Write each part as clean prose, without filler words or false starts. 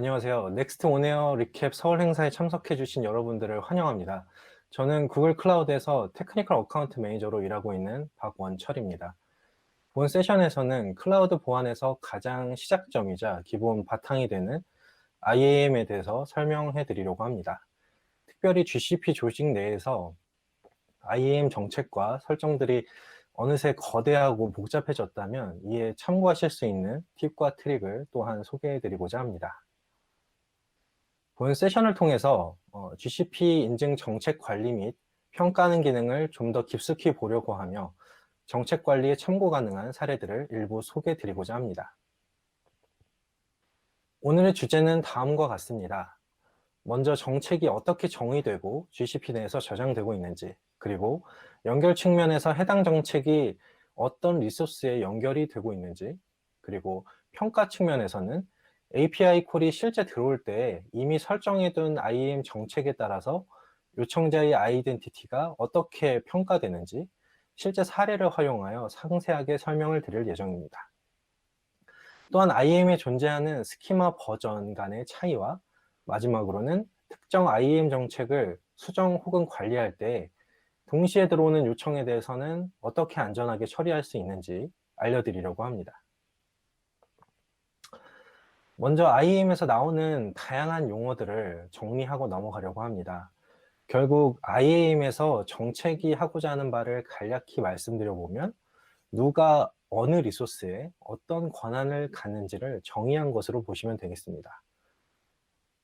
안녕하세요. 넥스트 온에어 리캡 서울 행사에 참석해 주신 여러분들을 환영합니다. 저는 구글 클라우드에서 테크니컬 어카운트 매니저로 일하고 있는 박원철입니다. 본 세션에서는 클라우드 보안에서 가장 시작점이자 기본 바탕이 되는 IAM에 대해서 설명해 드리려고 합니다. 특별히 GCP 조직 내에서 IAM 정책과 설정들이 어느새 거대하고 복잡해졌다면 이에 참고하실 수 있는 팁과 트릭을 또한 소개해 드리고자 합니다. 본 세션을 통해서 GCP 인증 정책 관리 및 평가하는 기능을 좀 더 깊숙이 보려고 하며 정책 관리에 참고 가능한 사례들을 일부 소개해 드리고자 합니다. 오늘의 주제는 다음과 같습니다. 먼저 정책이 어떻게 정의되고 GCP 내에서 저장되고 있는지, 그리고 연결 측면에서 해당 정책이 어떤 리소스에 연결이 되고 있는지, 그리고 평가 측면에서는 API 콜이 실제 들어올 때 이미 설정해둔 IAM 정책에 따라서 요청자의 아이덴티티가 어떻게 평가되는지 실제 사례를 활용하여 상세하게 설명을 드릴 예정입니다. 또한 IAM에 존재하는 스키마 버전 간의 차이와 마지막으로는 특정 IAM 정책을 수정 혹은 관리할 때 동시에 들어오는 요청에 대해서는 어떻게 안전하게 처리할 수 있는지 알려드리려고 합니다. 먼저 IAM에서 나오는 다양한 용어들을 정리하고 넘어가려고 합니다. 결국 IAM에서 정책이 하고자 하는 바를 간략히 말씀드려보면 누가 어느 리소스에 어떤 권한을 갖는지를 정의한 것으로 보시면 되겠습니다.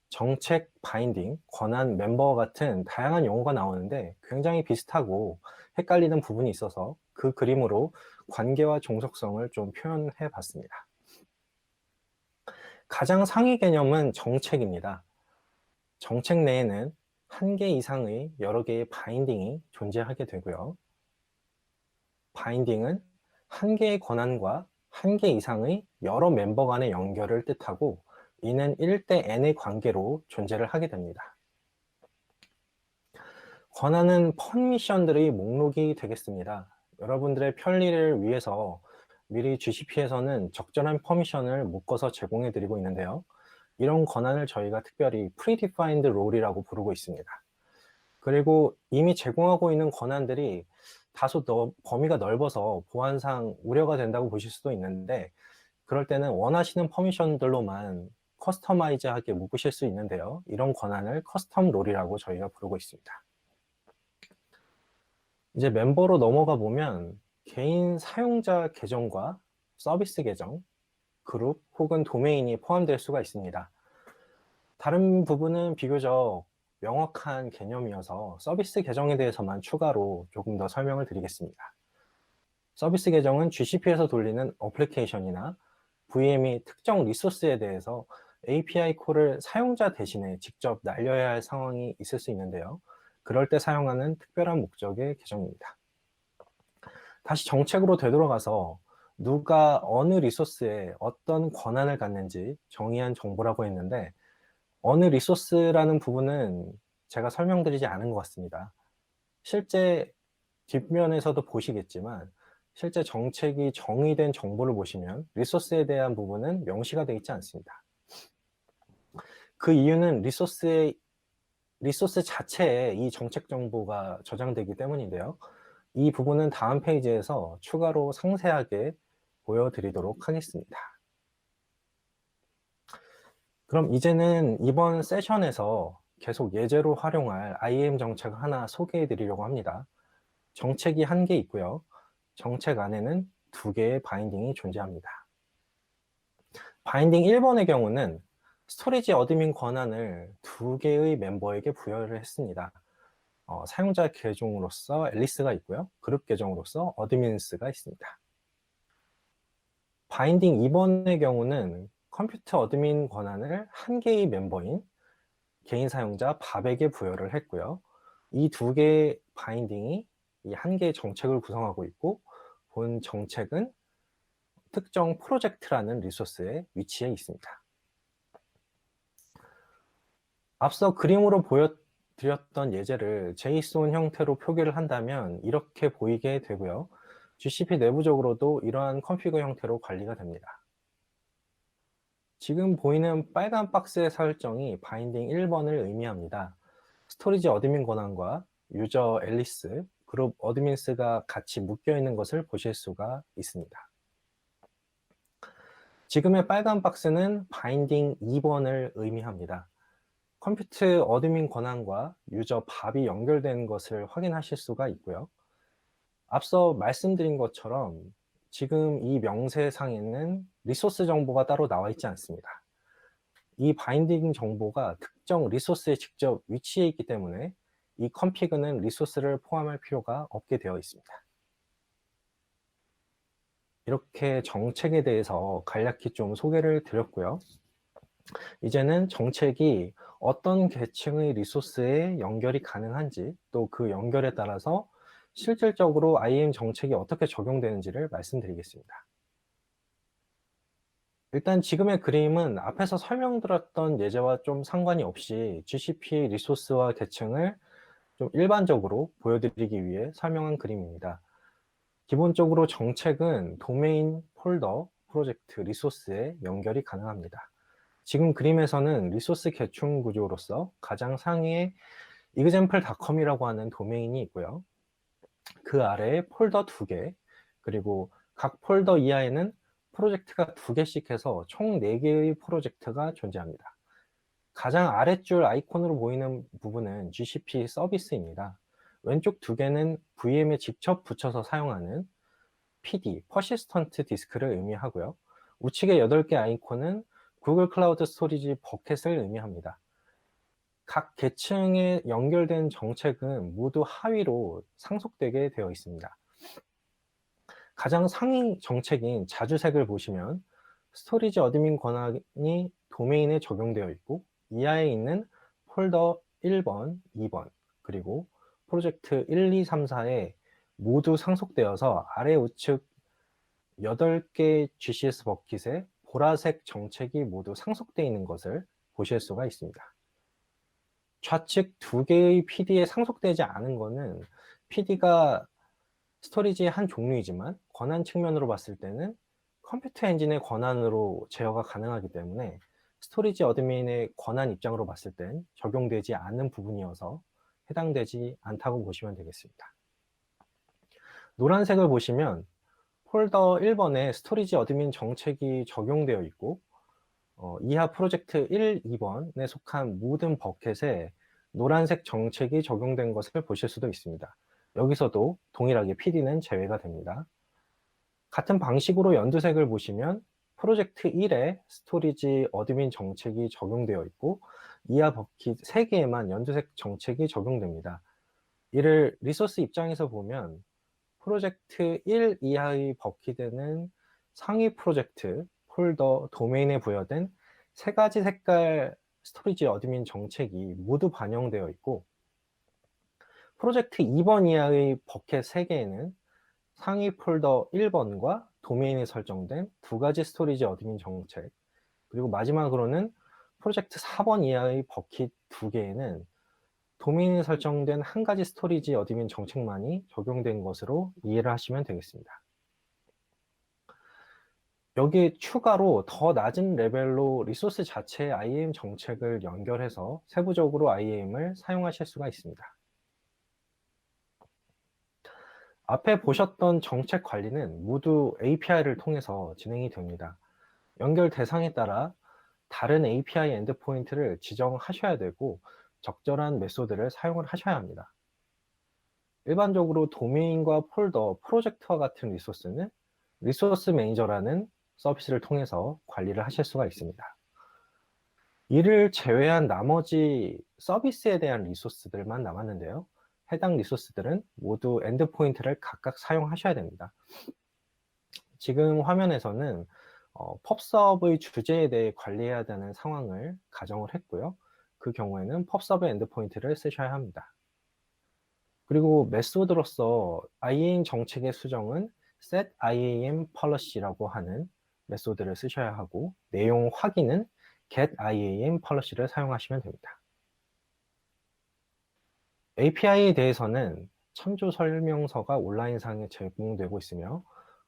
정책, 바인딩, 권한, 멤버와 같은 다양한 용어가 나오는데 굉장히 비슷하고 헷갈리는 부분이 있어서 그 그림으로 관계와 종속성을 좀 표현해 봤습니다. 가장 상위 개념은 정책입니다. 정책 내에는 한 개 이상의 여러 개의 바인딩이 존재하게 되고요. 바인딩은 한 개의 권한과 한 개 이상의 여러 멤버 간의 연결을 뜻하고 이는 1대 n의 관계로 존재를 하게 됩니다. 권한은 퍼미션들의 목록이 되겠습니다. 여러분들의 편리를 위해서 미리 GCP에서는 적절한 퍼미션을 묶어서 제공해 드리고 있는데요. 이런 권한을 저희가 특별히 predefined role이라고 부르고 있습니다. 그리고 이미 제공하고 있는 권한들이 다소 범위가 넓어서 보안상 우려가 된다고 보실 수도 있는데 그럴 때는 원하시는 퍼미션들로만 커스터마이즈하게 묶으실 수 있는데요. 이런 권한을 커스텀 롤이라고 저희가 부르고 있습니다. 이제 멤버로 넘어가 보면 개인 사용자 계정과 서비스 계정, 그룹 혹은 도메인이 포함될 수가 있습니다. 다른 부분은 비교적 명확한 개념이어서 서비스 계정에 대해서만 추가로 조금 더 설명을 드리겠습니다. 서비스 계정은 GCP에서 돌리는 어플리케이션이나 VM이 특정 리소스에 대해서 API 콜을 사용자 대신에 직접 날려야 할 상황이 있을 수 있는데요. 그럴 때 사용하는 특별한 목적의 계정입니다. 다시 정책으로 되돌아가서 누가 어느 리소스에 어떤 권한을 갖는지 정의한 정보라고 했는데 어느 리소스라는 부분은 제가 설명드리지 않은 것 같습니다. 실제 뒷면에서도 보시겠지만 실제 정책이 정의된 정보를 보시면 리소스에 대한 부분은 명시가 되어 있지 않습니다. 그 이유는 리소스 자체에 이 정책 정보가 저장되기 때문인데요. 이 부분은 다음 페이지에서 추가로 상세하게 보여드리도록 하겠습니다. 그럼 이제는 이번 세션에서 계속 예제로 활용할 IAM 정책을 하나 소개해 드리려고 합니다. 정책이 한 개 있고요. 정책 안에는 두 개의 바인딩이 존재합니다. 바인딩 1번의 경우는 스토리지 어드민 권한을 두 개의 멤버에게 부여를 했습니다. 사용자 계정으로서 앨리스가 있고요. 그룹 계정으로서 어드민스가 있습니다. 바인딩 2번의 경우는 컴퓨터 어드민 권한을 한 개의 멤버인 개인 사용자 밥에게 부여를 했고요. 이 두 개의 바인딩이 이 한 개의 정책을 구성하고 있고 본 정책은 특정 프로젝트라는 리소스에 위치해 있습니다. 앞서 그림으로 보여드렸던 예제를 JSON 형태로 표기를 한다면 이렇게 보이게 되고요. GCP 내부적으로도 이러한 컨피그 형태로 관리가 됩니다. 지금 보이는 빨간 박스의 설정이 바인딩 1번을 의미합니다. 스토리지 어드민 권한과 유저 앨리스, 그룹 어드민스가 같이 묶여 있는 것을 보실 수가 있습니다. 지금의 빨간 박스는 바인딩 2번을 의미합니다. 컴퓨터 어드민 권한과 유저 밥이 연결된 것을 확인하실 수가 있고요. 앞서 말씀드린 것처럼 지금 이 명세상에는 리소스 정보가 따로 나와 있지 않습니다. 이 바인딩 정보가 특정 리소스에 직접 위치해 있기 때문에 이 컴피그는 리소스를 포함할 필요가 없게 되어 있습니다. 이렇게 정책에 대해서 간략히 좀 소개를 드렸고요. 이제는 정책이 어떤 계층의 리소스에 연결이 가능한지, 또 그 연결에 따라서 실질적으로 IAM 정책이 어떻게 적용되는지를 말씀드리겠습니다. 일단 지금의 그림은 앞에서 설명드렸던 예제와 좀 상관이 없이 GCP 리소스와 계층을 좀 일반적으로 보여드리기 위해 설명한 그림입니다. 기본적으로 정책은 도메인, 폴더, 프로젝트, 리소스에 연결이 가능합니다. 지금 그림에서는 리소스 계층 구조로서 가장 상위에 example.com이라고 하는 도메인이 있고요. 그 아래에 폴더 2개, 그리고 각 폴더 이하에는 프로젝트가 2개씩 해서 총 4개의 프로젝트가 존재합니다. 가장 아랫줄 아이콘으로 보이는 부분은 GCP 서비스입니다. 왼쪽 2개는 VM에 직접 붙여서 사용하는 PD, 퍼시스턴트 디스크를 의미하고요. 우측의 8개 아이콘은 구글 클라우드 스토리지 버켓을 의미합니다. 각 계층에 연결된 정책은 모두 하위로 상속되게 되어 있습니다. 가장 상위 정책인 자주색을 보시면 스토리지 어드민 권한이 도메인에 적용되어 있고 이하에 있는 폴더 1번, 2번, 그리고 프로젝트 1, 2, 3, 4에 모두 상속되어서 아래 우측 8개 GCS 버킷에 보라색 정책이 모두 상속되어 있는 것을 보실 수가 있습니다. 좌측 2개의 PD에 상속되지 않은 것은 PD가 스토리지의 한 종류이지만 권한 측면으로 봤을 때는 컴퓨터 엔진의 권한으로 제어가 가능하기 때문에 스토리지 어드민의 권한 입장으로 봤을 땐 적용되지 않는 부분이어서 해당되지 않다고 보시면 되겠습니다. 노란색을 보시면 폴더 1번에 스토리지 어드민 정책이 적용되어 있고 이하 프로젝트 1, 2번에 속한 모든 버켓에 노란색 정책이 적용된 것을 보실 수도 있습니다. 여기서도 동일하게 PD는 제외가 됩니다. 같은 방식으로 연두색을 보시면 프로젝트 1에 스토리지 어드민 정책이 적용되어 있고 이하 버킷 3개에만 연두색 정책이 적용됩니다. 이를 리소스 입장에서 보면 프로젝트 1 이하의 버킷에는 상위 프로젝트, 폴더, 도메인에 부여된 3가지 색깔 스토리지 어드민 정책이 모두 반영되어 있고 프로젝트 2번 이하의 버켓 3개에는 상위 폴더 1번과 도메인에 설정된 2가지 스토리지 어드민 정책, 그리고 마지막으로는 프로젝트 4번 이하의 버킷 2개에는 도메인에 설정된 1가지 스토리지 어드민 정책만이 적용된 것으로 이해를 하시면 되겠습니다. 여기에 추가로 더 낮은 레벨로 리소스 자체의 IAM 정책을 연결해서 세부적으로 IAM을 사용하실 수가 있습니다. 앞에 보셨던 정책 관리는 모두 API를 통해서 진행이 됩니다. 연결 대상에 따라 다른 API 엔드포인트를 지정하셔야 되고 적절한 메소드를 사용을 하셔야 합니다. 일반적으로 도메인과 폴더, 프로젝트와 같은 리소스는 리소스 매니저라는 서비스를 통해서 관리를 하실 수가 있습니다. 이를 제외한 나머지 서비스에 대한 리소스들만 남았는데요. 해당 리소스들은 모두 엔드포인트를 각각 사용하셔야 됩니다. 지금 화면에서는 펍섭의 주제에 대해 관리해야 되는 상황을 가정을 했고요. 그 경우에는 펍섭의 엔드포인트를 쓰셔야 합니다. 그리고 메소드로서 IAM 정책의 수정은 set IAM policy라고 하는 메소드를 쓰셔야 하고 내용 확인은 get IAM policy를 사용하시면 됩니다. API에 대해서는 참조 설명서가 온라인상에 제공되고 있으며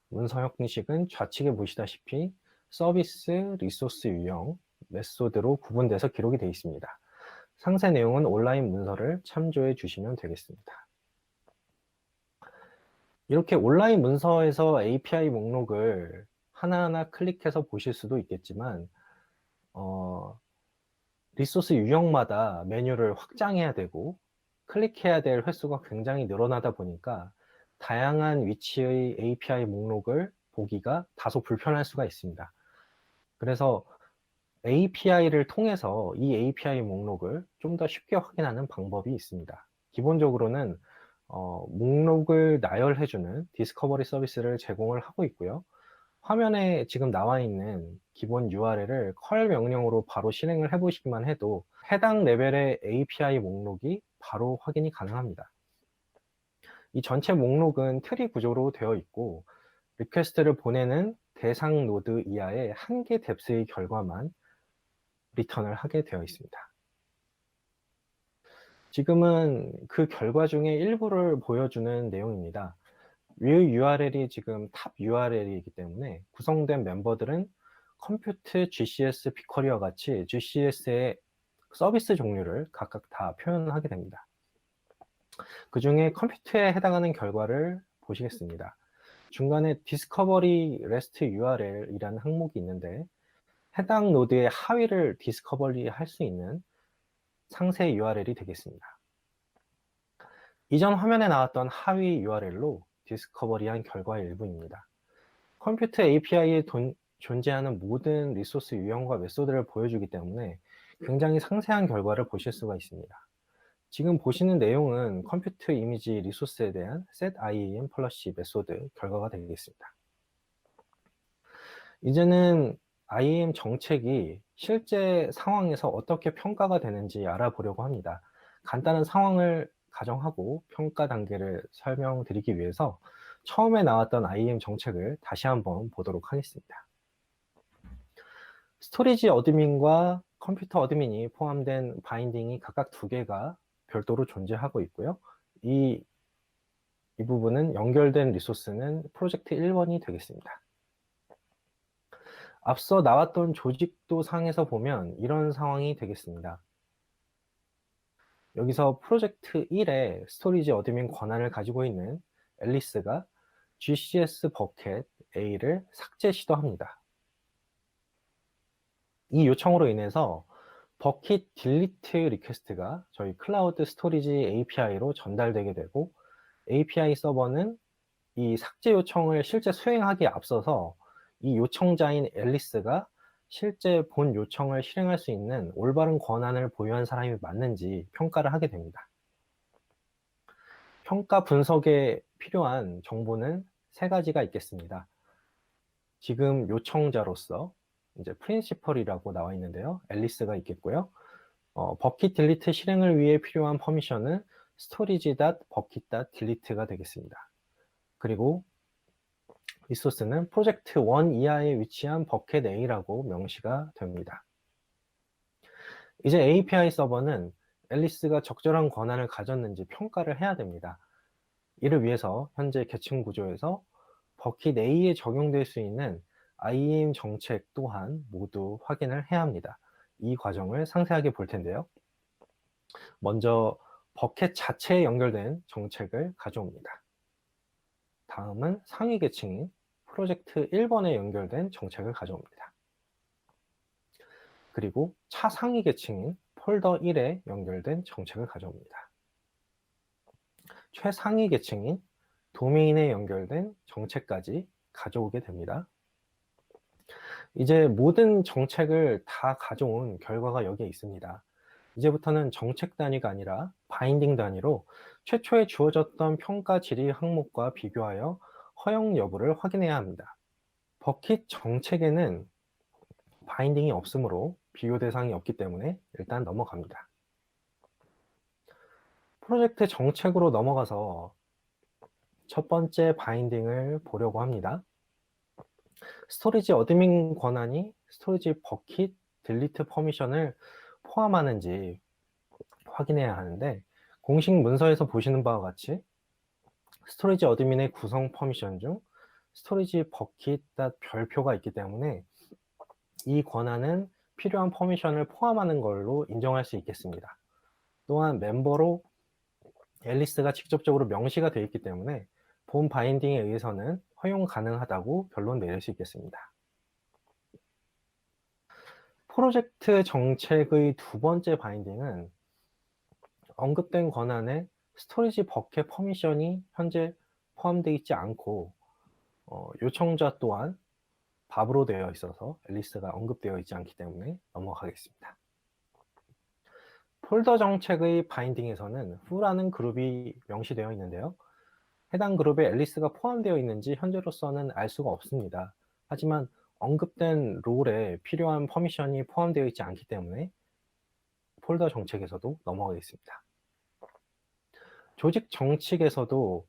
문서 형식은 좌측에 보시다시피 서비스, 리소스 유형, 메소드로 구분돼서 기록이 되어 있습니다. 상세 내용은 온라인 문서를 참조해 주시면 되겠습니다. 이렇게 온라인 문서에서 API 목록을 하나하나 클릭해서 보실 수도 있겠지만 리소스 유형마다 메뉴를 확장해야 되고 클릭해야 될 횟수가 굉장히 늘어나다 보니까 다양한 위치의 API 목록을 보기가 다소 불편할 수가 있습니다. 그래서 API를 통해서 이 API 목록을 좀 더 쉽게 확인하는 방법이 있습니다. 기본적으로는 목록을 나열해주는 디스커버리 서비스를 제공을 하고 있고요. 화면에 지금 나와 있는 기본 URL을 curl 명령으로 바로 실행을 해보시기만 해도 해당 레벨의 API 목록이 바로 확인이 가능합니다. 이 전체 목록은 트리 구조로 되어 있고 리퀘스트를 보내는 대상 노드 이하의 한 개 뎁스의 결과만 리턴을 하게 되어 있습니다. 지금은 그 결과 중에 일부를 보여주는 내용입니다. 위 URL이 지금 탑 URL이기 때문에 구성된 멤버들은 컴퓨트, GCS, 비커리와 같이 GCS의 서비스 종류를 각각 다 표현하게 됩니다. 그 중에 컴퓨트에 해당하는 결과를 보시겠습니다. 중간에 디스커버리 REST URL이라는 항목이 있는데 해당 노드의 하위를 디스커버리 할 수 있는 상세 URL이 되겠습니다. 이전 화면에 나왔던 하위 URL로 디스커버리한 결과의 일부입니다. 컴퓨터 API에 존재하는 모든 리소스 유형과 메소드를 보여주기 때문에 굉장히 상세한 결과를 보실 수가 있습니다. 지금 보시는 내용은 컴퓨터 이미지 리소스에 대한 setIAM 플러시 메소드 결과가 되겠습니다. 이제는 IAM 정책이 실제 상황에서 어떻게 평가가 되는지 알아보려고 합니다. 간단한 상황을 가정하고 평가 단계를 설명드리기 위해서 처음에 나왔던 IAM 정책을 다시 한번 보도록 하겠습니다. 스토리지 어드민과 컴퓨터 어드민이 포함된 바인딩이 각각 2개가 별도로 존재하고 있고요. 이 부분은 연결된 리소스는 프로젝트 1번이 되겠습니다. 앞서 나왔던 조직도 상에서 보면 이런 상황이 되겠습니다. 여기서 프로젝트 1에 스토리지 어드민 권한을 가지고 있는 앨리스가 GCS 버켓 A를 삭제 시도합니다. 이 요청으로 인해서 버킷 딜리트 리퀘스트가 저희 클라우드 스토리지 API로 전달되게 되고 API 서버는 이 삭제 요청을 실제 수행하기에 앞서서 이 요청자인 앨리스가 실제 본 요청을 실행할 수 있는 올바른 권한을 보유한 사람이 맞는지 평가를 하게 됩니다. 평가 분석에 필요한 정보는 3가지가 있겠습니다. 지금 요청자로서 이제 프린시펄이라고 나와 있는데요. 앨리스가 있겠고요. 버킷 딜리트 실행을 위해 필요한 퍼미션은 storage.bucket.delete가 되겠습니다. 그리고 리소스는 프로젝트 1 이하에 위치한 버켓 A라고 명시가 됩니다. 이제 API 서버는 앨리스가 적절한 권한을 가졌는지 평가를 해야 됩니다. 이를 위해서 현재 계층 구조에서 버킷 A에 적용될 수 있는 IAM 정책 또한 모두 확인을 해야 합니다. 이 과정을 상세하게 볼 텐데요. 먼저 버켓 자체에 연결된 정책을 가져옵니다. 다음은 상위 계층인 프로젝트 1번에 연결된 정책을 가져옵니다. 그리고 차상위 계층인 폴더 1에 연결된 정책을 가져옵니다. 최상위 계층인 도메인에 연결된 정책까지 가져오게 됩니다. 이제 모든 정책을 다 가져온 결과가 여기에 있습니다. 이제부터는 정책 단위가 아니라 바인딩 단위로 최초에 주어졌던 평가 질의 항목과 비교하여 허용 여부를 확인해야 합니다. 버킷 정책에는 바인딩이 없으므로 비교 대상이 없기 때문에 일단 넘어갑니다. 프로젝트 정책으로 넘어가서 첫 번째 바인딩을 보려고 합니다. 스토리지 어드민 권한이 스토리지 버킷 딜리트 퍼미션을 포함하는지 확인해야 하는데 공식 문서에서 보시는 바와 같이 스토리지 어드민의 구성 퍼미션 중 스토리지 버킷 별표가 있기 때문에 이 권한은 필요한 퍼미션을 포함하는 걸로 인정할 수 있겠습니다. 또한 멤버로 앨리스가 직접적으로 명시가 되어 있기 때문에 본 바인딩에 의해서는 허용 가능하다고 결론 내릴 수 있겠습니다. 프로젝트 정책의 두 번째 바인딩은 언급된 권한에 스토리지 버켓 퍼미션이 현재 포함되어 있지 않고 요청자 또한 밥으로 되어 있어서 앨리스가 언급되어 있지 않기 때문에 넘어가겠습니다. 폴더 정책의 바인딩에서는 후라는 그룹이 명시되어 있는데요. 해당 그룹에 앨리스가 포함되어 있는지 현재로서는 알 수가 없습니다. 하지만 언급된 롤에 필요한 퍼미션이 포함되어 있지 않기 때문에 폴더 정책에서도 넘어가겠습니다. 조직 정책에서도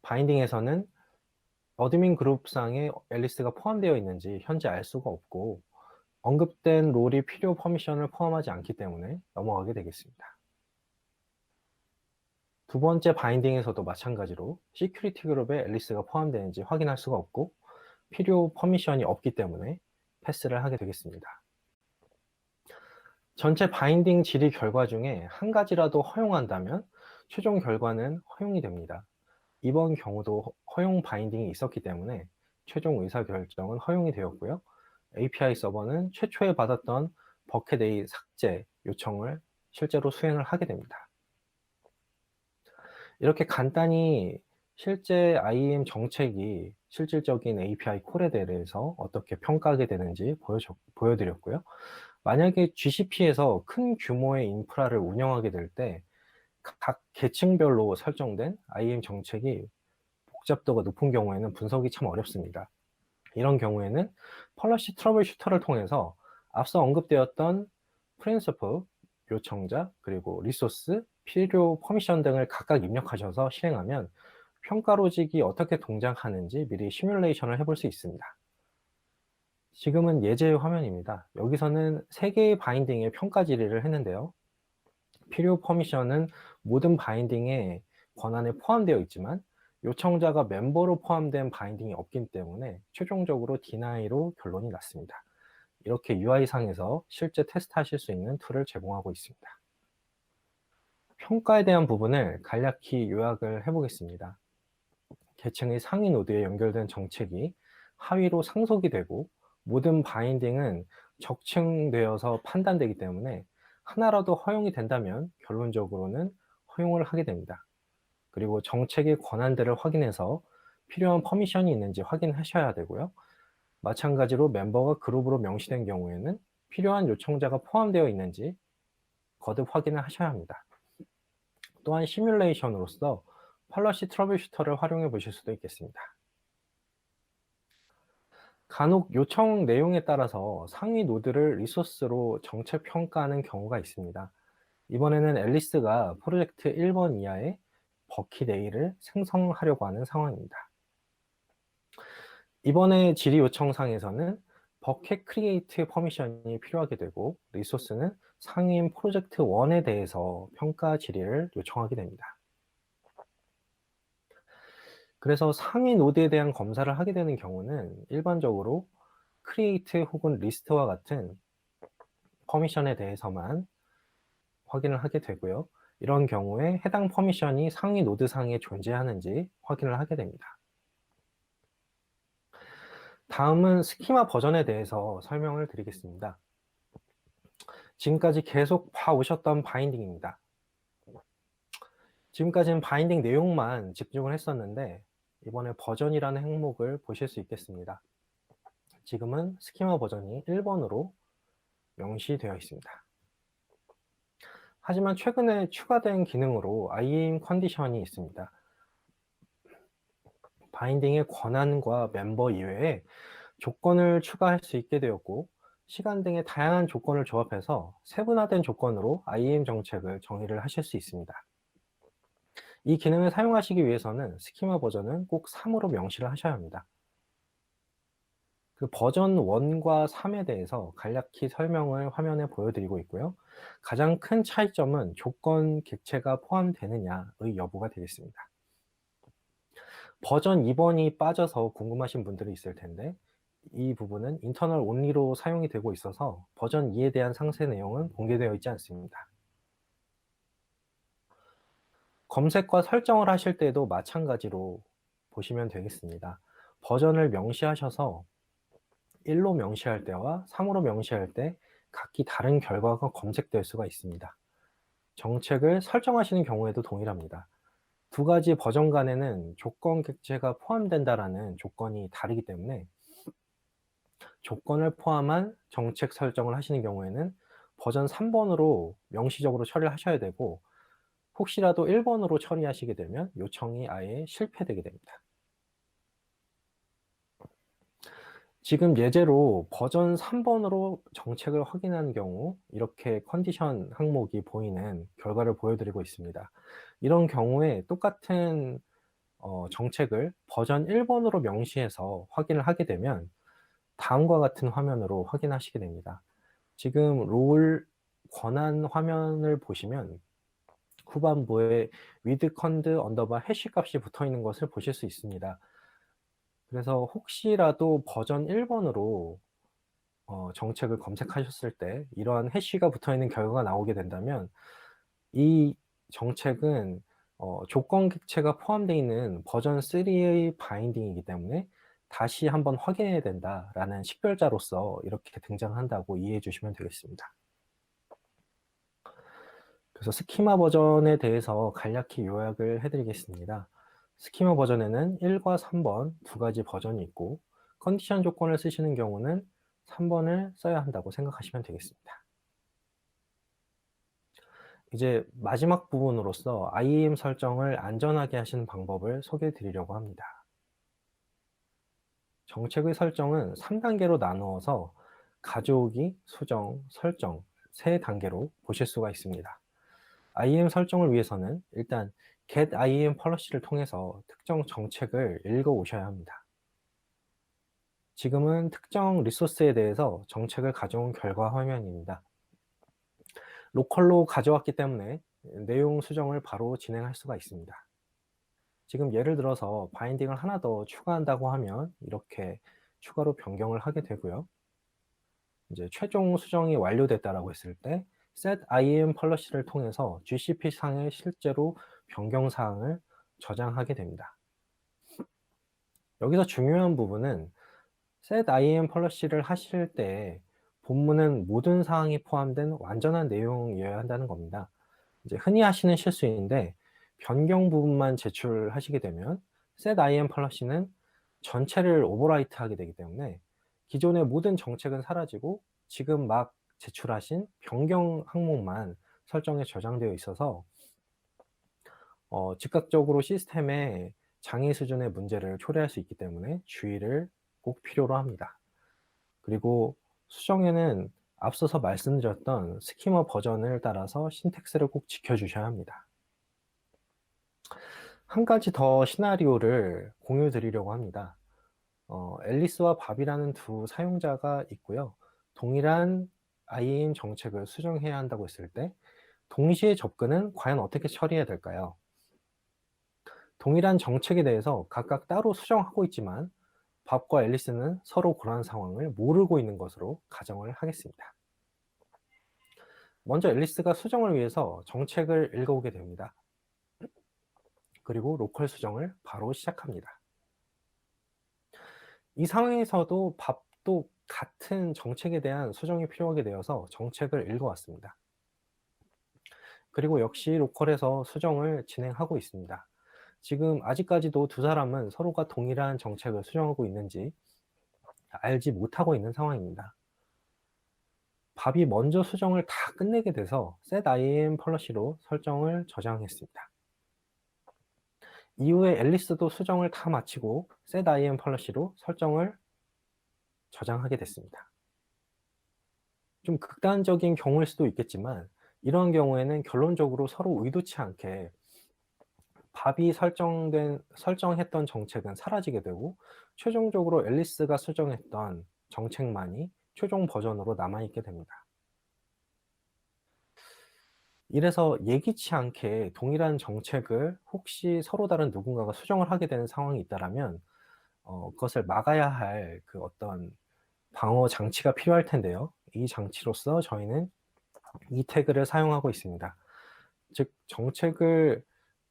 바인딩에서는 어드민 그룹상에 앨리스가 포함되어 있는지 현재 알 수가 없고 언급된 롤이 필요 퍼미션을 포함하지 않기 때문에 넘어가게 되겠습니다. 두 번째 바인딩에서도 마찬가지로 시큐리티 그룹에 앨리스가 포함되는지 확인할 수가 없고 필요 퍼미션이 없기 때문에 패스를 하게 되겠습니다. 전체 바인딩 질의 결과 중에 한 가지라도 허용한다면 최종 결과는 허용이 됩니다. 이번 경우도 허용 바인딩이 있었기 때문에 최종 의사결정은 허용이 되었고요. API 서버는 최초에 받았던 버켓 A 삭제 요청을 실제로 수행을 하게 됩니다. 이렇게 간단히 실제 IAM 정책이 실질적인 API 콜에 대해서 어떻게 평가하게 되는지 보여드렸고요. 만약에 GCP에서 큰 규모의 인프라를 운영하게 될 때 각 계층별로 설정된 IAM 정책이 복잡도가 높은 경우에는 분석이 참 어렵습니다. 이런 경우에는 펄러시 트러블 슈터를 통해서 앞서 언급되었던 프린시플, 요청자, 그리고 리소스, 필요 퍼미션 등을 각각 입력하셔서 실행하면 평가 로직이 어떻게 동작하는지 미리 시뮬레이션을 해볼 수 있습니다. 지금은 예제 화면입니다. 여기서는 3개의 바인딩의 평가 질의를 했는데요. 필요 퍼미션은 모든 바인딩의 권한에 포함되어 있지만 요청자가 멤버로 포함된 바인딩이 없기 때문에 최종적으로 디나이로 결론이 났습니다. 이렇게 UI상에서 실제 테스트하실 수 있는 툴을 제공하고 있습니다. 평가에 대한 부분을 간략히 요약을 해보겠습니다. 계층의 상위 노드에 연결된 정책이 하위로 상속이 되고 모든 바인딩은 적층되어서 판단되기 때문에 하나라도 허용이 된다면 결론적으로는 허용을 하게 됩니다. 그리고 정책의 권한들을 확인해서 필요한 퍼미션이 있는지 확인하셔야 되고요. 마찬가지로 멤버가 그룹으로 명시된 경우에는 필요한 요청자가 포함되어 있는지 거듭 확인을 하셔야 합니다. 또한 시뮬레이션으로서 펄러시 트러블 슈터를 활용해 보실 수도 있겠습니다. 간혹 요청 내용에 따라서 상위 노드를 리소스로 정책 평가하는 경우가 있습니다. 이번에는 앨리스가 프로젝트 1번 이하의 버킷 A를 생성하려고 하는 상황입니다. 이번에 질의 요청상에서는 버켓 크리에이트 퍼미션이 필요하게 되고 리소스는 상위인 프로젝트 1에 대해서 평가 질의를 요청하게 됩니다. 그래서 상위 노드에 대한 검사를 하게 되는 경우는 일반적으로 크리에이트 혹은 리스트와 같은 퍼미션에 대해서만 확인을 하게 되고요. 이런 경우에 해당 퍼미션이 상위 노드상에 존재하는지 확인을 하게 됩니다. 다음은 스키마 버전에 대해서 설명을 드리겠습니다. 지금까지 계속 봐오셨던 바인딩입니다. 지금까지는 바인딩 내용만 집중을 했었는데 이번에 버전이라는 항목을 보실 수 있겠습니다. 지금은 스키마 버전이 1번으로 명시되어 있습니다. 하지만 최근에 추가된 기능으로 IAM 컨디션이 있습니다. 바인딩의 권한과 멤버 이외에 조건을 추가할 수 있게 되었고 시간 등의 다양한 조건을 조합해서 세분화된 조건으로 IAM 정책을 정의를 하실 수 있습니다. 이 기능을 사용하시기 위해서는 스키마 버전은 꼭 3으로 명시를 하셔야 합니다. 그 버전 1과 3에 대해서 간략히 설명을 화면에 보여드리고 있고요. 가장 큰 차이점은 조건 객체가 포함되느냐의 여부가 되겠습니다. 버전 2번이 빠져서 궁금하신 분들이 있을 텐데 이 부분은 인터널 온리로 사용이 되고 있어서 버전 2에 대한 상세 내용은 공개되어 있지 않습니다. 검색과 설정을 하실 때도 마찬가지로 보시면 되겠습니다. 버전을 명시하셔서 1로 명시할 때와 3으로 명시할 때 각기 다른 결과가 검색될 수가 있습니다. 정책을 설정하시는 경우에도 동일합니다. 두 가지 버전 간에는 조건 객체가 포함된다라는 조건이 다르기 때문에 조건을 포함한 정책 설정을 하시는 경우에는 버전 3번으로 명시적으로 처리를 하셔야 되고, 혹시라도 1번으로 처리하시게 되면 요청이 아예 실패되게 됩니다. 지금 예제로 버전 3번으로 정책을 확인한 경우 이렇게 컨디션 항목이 보이는 결과를 보여드리고 있습니다. 이런 경우에 똑같은 정책을 버전 1번으로 명시해서 확인을 하게 되면 다음과 같은 화면으로 확인하시게 됩니다. 지금 롤 권한 화면을 보시면 후반부에 with cond underbar 해시 값이 붙어 있는 것을 보실 수 있습니다. 그래서 혹시라도 버전 1번으로 정책을 검색하셨을 때 이러한 해시가 붙어 있는 결과가 나오게 된다면 이 정책은 조건 객체가 포함되어 있는 버전 3의 바인딩이기 때문에 다시 한번 확인해야 된다라는 식별자로서 이렇게 등장한다고 이해해 주시면 되겠습니다. 그래서 스키마 버전에 대해서 간략히 요약을 해드리겠습니다. 스키마 버전에는 1과 3번 두 가지 버전이 있고, 컨디션 조건을 쓰시는 경우는 3번을 써야 한다고 생각하시면 되겠습니다. 이제 마지막 부분으로서 IAM 설정을 안전하게 하시는 방법을 소개해 드리려고 합니다. 정책의 설정은 3단계로 나누어서 가져오기, 수정, 설정 3단계로 보실 수가 있습니다. IAM 설정을 위해서는 일단 get IAM policy를 통해서 특정 정책을 읽어 오셔야 합니다. 지금은 특정 리소스에 대해서 정책을 가져온 결과 화면입니다. 로컬로 가져왔기 때문에 내용 수정을 바로 진행할 수가 있습니다. 지금 예를 들어서 바인딩을 하나 더 추가한다고 하면 이렇게 추가로 변경을 하게 되고요. 이제 최종 수정이 완료됐다라고 했을 때 set IAM policy를 통해서 GCP 상에 실제로 변경 사항을 저장하게 됩니다. 여기서 중요한 부분은 set IAM policy를 하실 때 본문은 모든 사항이 포함된 완전한 내용이어야 한다는 겁니다. 이제 흔히 하시는 실수인데 변경 부분만 제출하시게 되면 set IAM policy는 전체를 오버라이트하게 되기 때문에 기존의 모든 정책은 사라지고 지금 막 제출하신 변경 항목만 설정에 저장되어 있어서 즉각적으로 시스템에 장애 수준의 문제를 초래할 수 있기 때문에 주의를 꼭 필요로 합니다. 그리고 수정에는 앞서서 말씀드렸던 스키마 버전을 따라서 신텍스를 꼭 지켜주셔야 합니다. 한 가지 더 시나리오를 공유 드리려고 합니다. 앨리스와 밥이라는 두 사용자가 있고요. 동일한 IAM 정책을 수정해야 한다고 했을 때 동시에 접근은 과연 어떻게 처리해야 될까요? 동일한 정책에 대해서 각각 따로 수정하고 있지만 밥과 앨리스는 서로 그러한 상황을 모르고 있는 것으로 가정을 하겠습니다. 먼저 앨리스가 수정을 위해서 정책을 읽어오게 됩니다. 그리고 로컬 수정을 바로 시작합니다. 이 상황에서도 밥도 같은 정책에 대한 수정이 필요하게 되어서 정책을 읽어왔습니다. 그리고 역시 로컬에서 수정을 진행하고 있습니다. 지금 아직까지도 두 사람은 서로가 동일한 정책을 수정하고 있는지 알지 못하고 있는 상황입니다. 밥이 먼저 수정을 다 끝내게 돼서 set IAM policy로 설정을 저장했습니다. 이후에 앨리스도 수정을 다 마치고 set IAM policy로 설정을 저장하게 됐습니다. 좀 극단적인 경우일 수도 있겠지만 이런 경우에는 결론적으로 서로 의도치 않게 밥이 설정했던 정책은 사라지게 되고 최종적으로 앨리스가 수정했던 정책만이 최종 버전으로 남아있게 됩니다. 이래서 예기치 않게 동일한 정책을 혹시 서로 다른 누군가가 수정을 하게 되는 상황이 있다면 그것을 막아야 할 그 어떤 방어 장치가 필요할 텐데요. 이 장치로서 저희는 이 태그를 사용하고 있습니다. 즉 정책을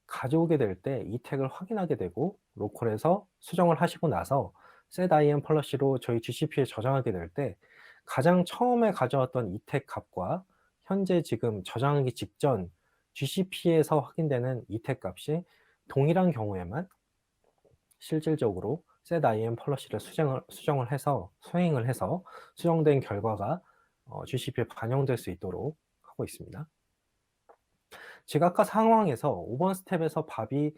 가져오게 될 때 이 태그를 확인하게 되고 로컬에서 수정을 하시고 나서 setIM policy로 저희 GCP에 저장하게 될 때 가장 처음에 가져왔던 이 태그 값과 현재 지금 저장하기 직전 GCP에서 확인되는 이 태그 값이 동일한 경우에만 실질적으로 setIM policy를 수정을 해서 수행을 해서 수정된 결과가 GCP에 반영될 수 있도록 하고 있습니다. 제가 아까 상황에서 5번 스텝에서 밥이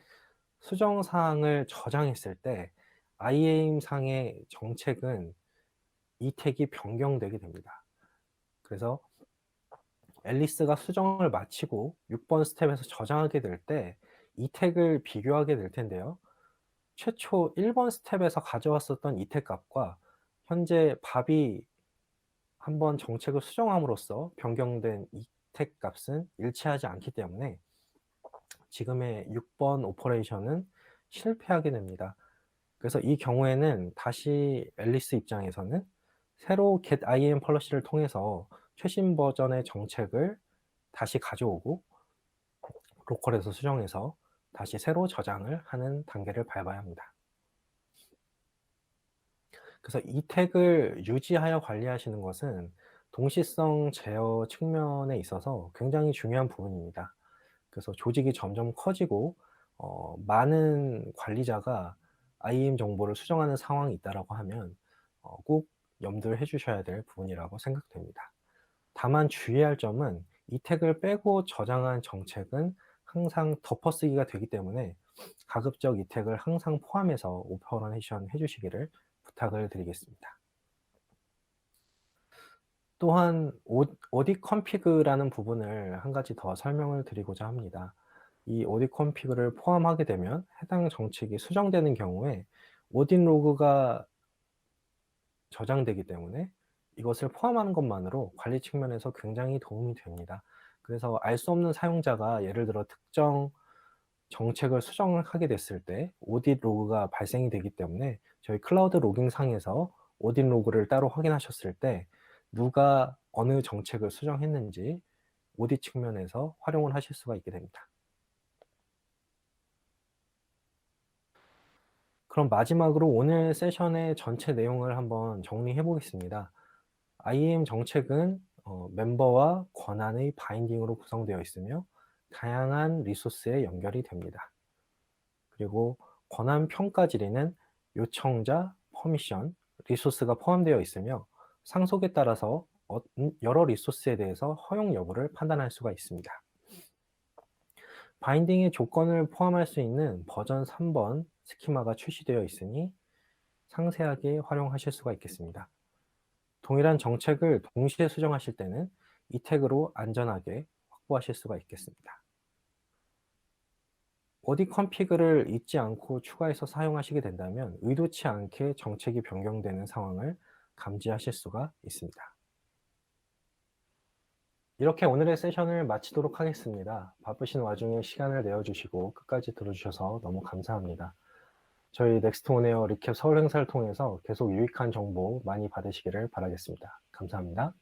수정 사항을 저장했을 때 IAM 상의 정책은 이 태그이 변경되게 됩니다. 그래서 앨리스가 수정을 마치고 6번 스텝에서 저장하게 될 때 이 태그를 비교하게 될 텐데요. 최초 1번 스텝에서 가져왔었던 이 태그 값과 현재 밥이 한번 정책을 수정함으로써 변경된 이 태그 값은 일치하지 않기 때문에 지금의 6번 오퍼레이션은 실패하게 됩니다. 그래서 이 경우에는 다시 앨리스 입장에서는 새로 getIM policy를 통해서 최신 버전의 정책을 다시 가져오고 로컬에서 수정해서 다시 새로 저장을 하는 단계를 밟아야 합니다. 그래서 이 태그를 유지하여 관리하시는 것은 동시성 제어 측면에 있어서 굉장히 중요한 부분입니다. 그래서 조직이 점점 커지고 많은 관리자가 IAM 정보를 수정하는 상황이 있다라고 하면 꼭 염두를 해주셔야 될 부분이라고 생각됩니다. 다만 주의할 점은 이 태그를 빼고 저장한 정책은 항상 덮어쓰기가 되기 때문에 가급적 이 태그를 항상 포함해서 오퍼레이션 해주시기를 부탁을 드리겠습니다. 또한 audit config라는 부분을 한 가지 더 설명을 드리고자 합니다. 이 audit config를 포함하게 되면 해당 정책이 수정되는 경우에 audit 로그가 저장되기 때문에 이것을 포함하는 것만으로 관리 측면에서 굉장히 도움이 됩니다. 그래서 알 수 없는 사용자가 예를 들어 특정 정책을 수정을 하게 됐을 때 audit 로그가 발생이 되기 때문에 저희 클라우드 로깅 상에서 audit 로그를 따로 확인하셨을 때 누가 어느 정책을 수정했는지 audit 측면에서 활용을 하실 수가 있게 됩니다. 그럼 마지막으로 오늘 세션의 전체 내용을 한번 정리해 보겠습니다. IAM 정책은 멤버와 권한의 바인딩으로 구성되어 있으며 다양한 리소스에 연결이 됩니다. 그리고 권한 평가 질에는 요청자, 퍼미션, 리소스가 포함되어 있으며 상속에 따라서 여러 리소스에 대해서 허용 여부를 판단할 수가 있습니다. 바인딩의 조건을 포함할 수 있는 버전 3번 스키마가 출시되어 있으니 상세하게 활용하실 수가 있겠습니다. 동일한 정책을 동시에 수정하실 때는 이 태그로 안전하게 확보하실 수가 있겠습니다. audit config를 잊지 않고 추가해서 사용하시게 된다면 의도치 않게 정책이 변경되는 상황을 감지하실 수가 있습니다. 이렇게 오늘의 세션을 마치도록 하겠습니다. 바쁘신 와중에 시간을 내어주시고 끝까지 들어주셔서 너무 감사합니다. 저희 넥스트 온에어 리캡 서울 행사를 통해서 계속 유익한 정보 많이 받으시기를 바라겠습니다. 감사합니다.